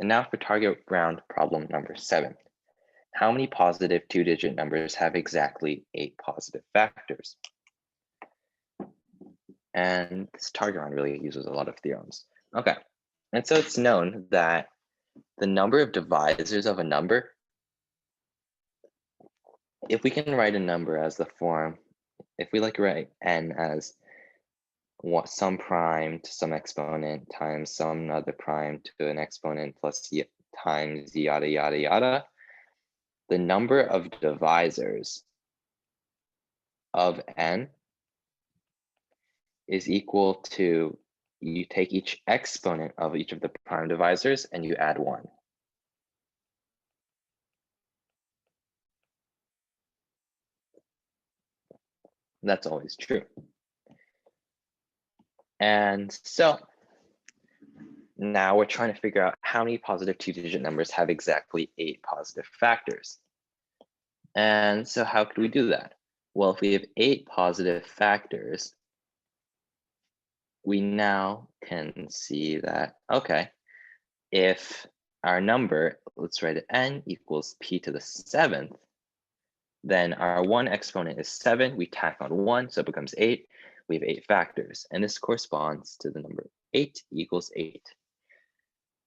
And now for target round problem number 7. How many positive two-digit numbers have exactly 8 positive factors? And this target round really uses a lot of theorems. Okay, and so it's known that the number of divisors of a number, if we can write a number as the form, if we write n as some prime to some exponent times some other prime to an exponent plus times yada, yada, yada, the number of divisors of n is equal to, you take each exponent of each of the prime divisors and you add 1. That's always true. And so now we're trying to figure out how many positive two-digit numbers have exactly 8 positive factors. And so how could we do that? Well, if we have 8 positive factors, we now can see that, okay, if our number, let's write it n equals p to the 7th, then our one exponent is 7, we tack on 1, so it becomes 8. We have 8 factors, and this corresponds to the number 8 equals 8.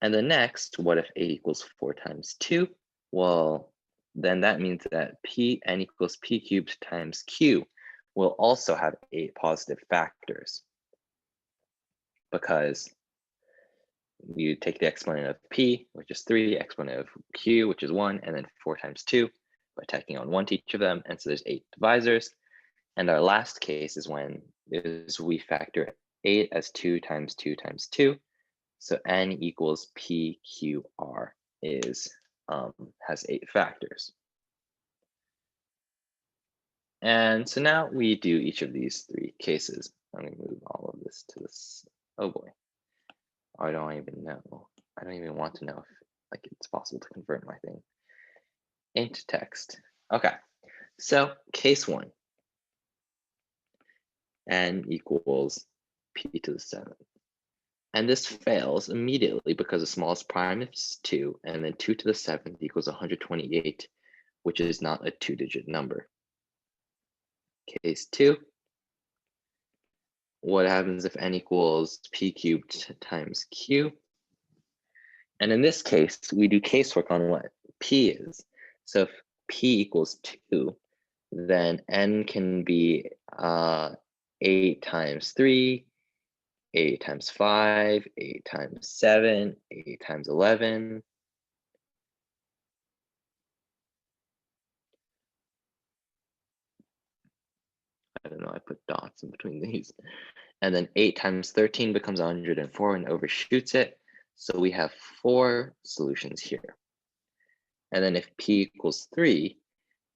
And the next, what if 8 equals 4 times 2? Well, then that means that n equals p cubed times q will also have 8 positive factors, because you take the exponent of p, which is 3, exponent of q, which is 1, and then 4 times 2 by tacking on 1 to each of them. And so there's 8 divisors. And our last case is when we factor 8 as 2 times 2 times 2. So n equals pqr has 8 factors. And so now we do each of these 3 cases. I'm going to move all of this to this. Oh boy. I don't even know. I don't even want to know if it's possible to convert my thing into text. Okay, so case 1, n equals p to the 7th. And this fails immediately because the smallest prime is 2, and then 2 to the 7th equals 128, which is not a 2-digit number. Case 2, what happens if n equals p cubed times q? And in this case, we do casework on what p is. So if p equals 2, then n can be 8 times 3, 8 times 5, 8 times 7, 8 times 11. I don't know, I put dots in between these. And then 8 times 13 becomes 104 and overshoots it. So we have 4 solutions here. And then if p equals 3,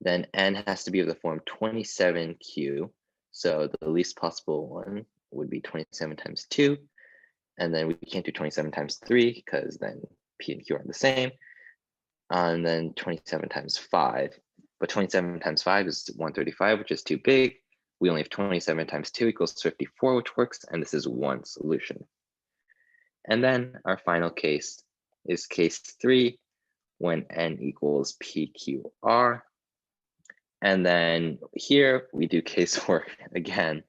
then n has to be of the form 27q. So the least possible one would be 27 times 2. And then we can't do 27 times 3 because then p and q are the same. And then 27 times 5. But 27 times 5 is 135, which is too big. We only have 27 times 2 equals 54, which works. And this is one solution. And then our final case is case 3, when n equals pqr. And then here we do casework again.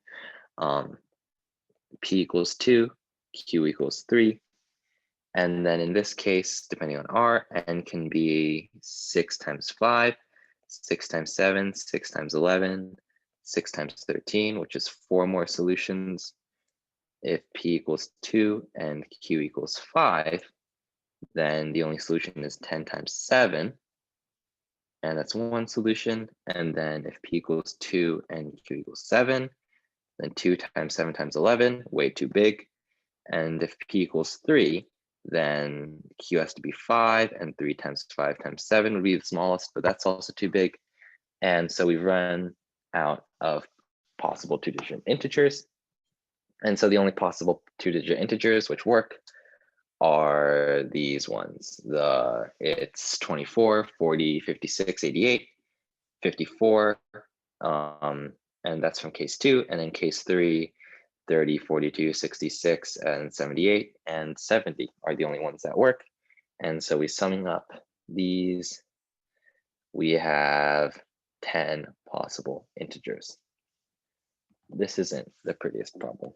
P equals 2, q equals 3. And then in this case, depending on r, n can be 6 times 5, 6 times 7, 6 times 11, 6 times 13, which is 4 more solutions. If p equals 2 and q equals 5, then the only solution is 10 times 7. And that's one solution. And then if p equals 2 and q equals 7, then 2 times 7 times 11, way too big. And if p equals 3, then q has to be 5, and 3 times 5 times 7 would be the smallest, but that's also too big. And so we run out of possible 2-digit integers. And so the only possible 2-digit integers which work are these ones. It's 24, 40, 56, 88, 54, and that's from case 2. And then case 3, 30, 42, 66, and 78, and 70 are the only ones that work. And so we summing up these, we have 10 possible integers. This isn't the prettiest problem.